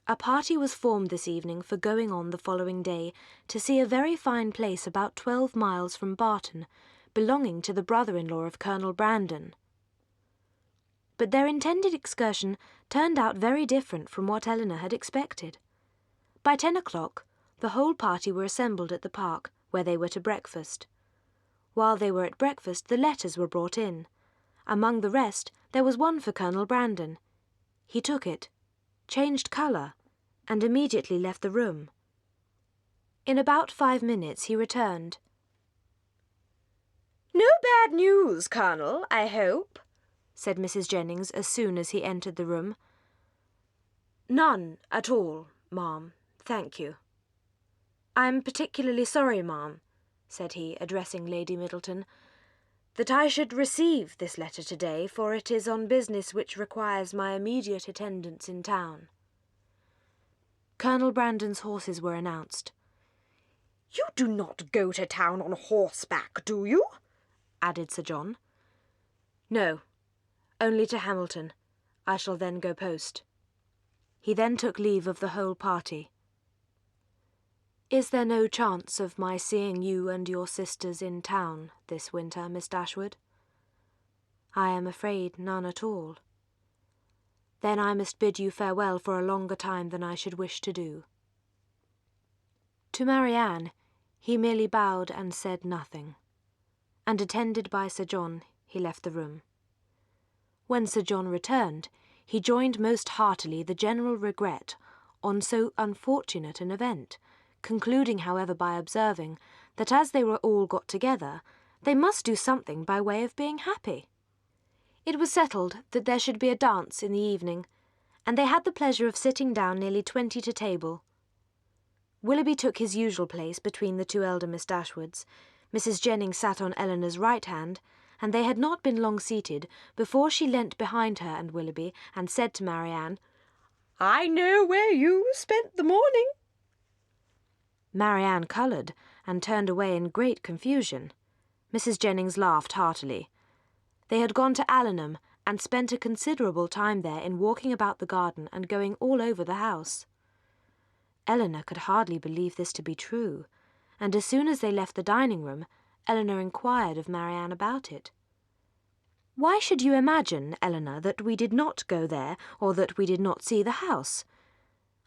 A party was formed this evening for going on the following day to see a very fine place about 12 miles from Barton, belonging to the brother-in-law of Colonel Brandon. But their intended excursion turned out very different from what Elinor had expected. By 10 o'clock, the whole party were assembled at the park, where they were to breakfast. While they were at breakfast, the letters were brought in. Among the rest, there was one for Colonel Brandon. He took it, changed colour, and immediately left the room. In about 5 minutes he returned. "No bad news, Colonel, I hope?" said Mrs. Jennings as soon as he entered the room. "None at all, ma'am, thank you." "I'm particularly sorry, ma'am," said he, addressing Lady Middleton, "that I should receive this letter today, for it is on business which requires my immediate attendance in town." Colonel Brandon's horses were announced. "You do not go to town on horseback, do you?" added Sir John. "No, only to Hamilton. I shall then go post." He then took leave of the whole party. "Is there no chance of my seeing you and your sisters in town this winter, Miss Dashwood?" "I am afraid none at all." "Then I must bid you farewell for a longer time than I should wish to do." To Marianne, he merely bowed and said nothing, and attended by Sir John, he left the room. When Sir John returned, he joined most heartily the general regret on so unfortunate an event, concluding, however, by observing that as they were all got together, they must do something by way of being happy. It was settled that there should be a dance in the evening, and they had the pleasure of sitting down nearly 20 to table. Willoughby took his usual place between the two elder Miss Dashwoods. Mrs. Jennings sat on Elinor's right hand, and they had not been long seated before she leant behind her and Willoughby and said to Marianne, "I know where you spent the morning." Marianne coloured and turned away in great confusion. Mrs. Jennings laughed heartily. They had gone to Allenham and spent a considerable time there in walking about the garden and going all over the house. Elinor could hardly believe this to be true, and as soon as they left the dining-room, Elinor inquired of Marianne about it. "Why should you imagine, Elinor, that we did not go there, or that we did not see the house?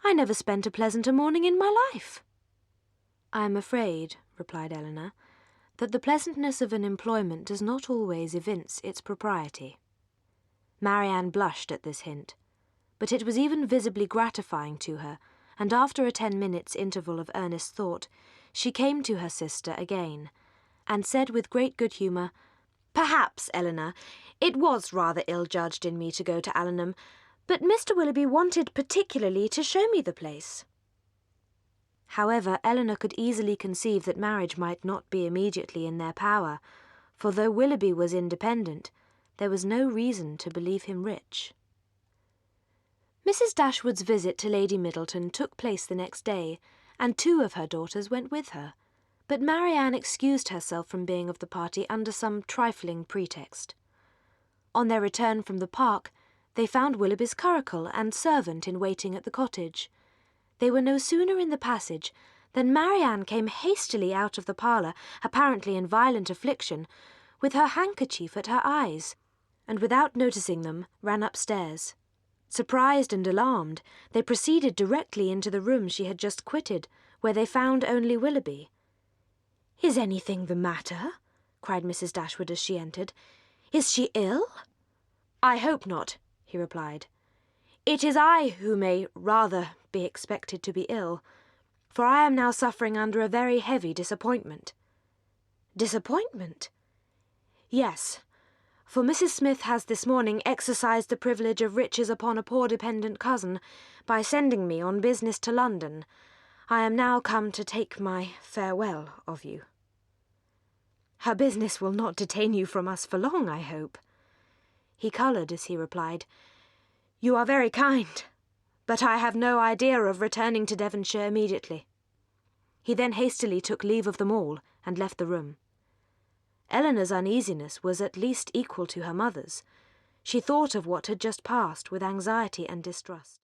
I never spent a pleasanter morning in my life." "I am afraid," replied Elinor, "that the pleasantness of an employment does not always evince its propriety." Marianne blushed at this hint, but it was even visibly gratifying to her, and after a 10 minutes' interval of earnest thought, she came to her sister again, and said with great good humour, "Perhaps, Elinor, it was rather ill-judged in me to go to Allenham, but Mr. Willoughby wanted particularly to show me the place." However, Elinor could easily conceive that marriage might not be immediately in their power, for though Willoughby was independent, there was no reason to believe him rich. Mrs. Dashwood's visit to Lady Middleton took place the next day, and 2 of her daughters went with her, but Marianne excused herself from being of the party under some trifling pretext. On their return from the park, they found Willoughby's curricle and servant in waiting at the cottage. They were no sooner in the passage than Marianne came hastily out of the parlour, apparently in violent affliction, with her handkerchief at her eyes, and without noticing them ran upstairs. Surprised and alarmed, they proceeded directly into the room she had just quitted, where they found only Willoughby. "Is anything the matter?" cried Mrs. Dashwood as she entered. "Is she ill?" "I hope not," he replied. "It is I who may rather be expected to be ill, for I am now suffering under a very heavy disappointment." "Disappointment?" "Yes, for Mrs. Smith has this morning exercised the privilege of riches upon a poor dependent cousin, by sending me on business to London. I am now come to take my farewell of you." "Her business will not detain you from us for long, I hope." He coloured as he replied, "You are very kind, but I have no idea of returning to Devonshire immediately." He then hastily took leave of them all and left the room. Elinor's uneasiness was at least equal to her mother's. She thought of what had just passed with anxiety and distrust.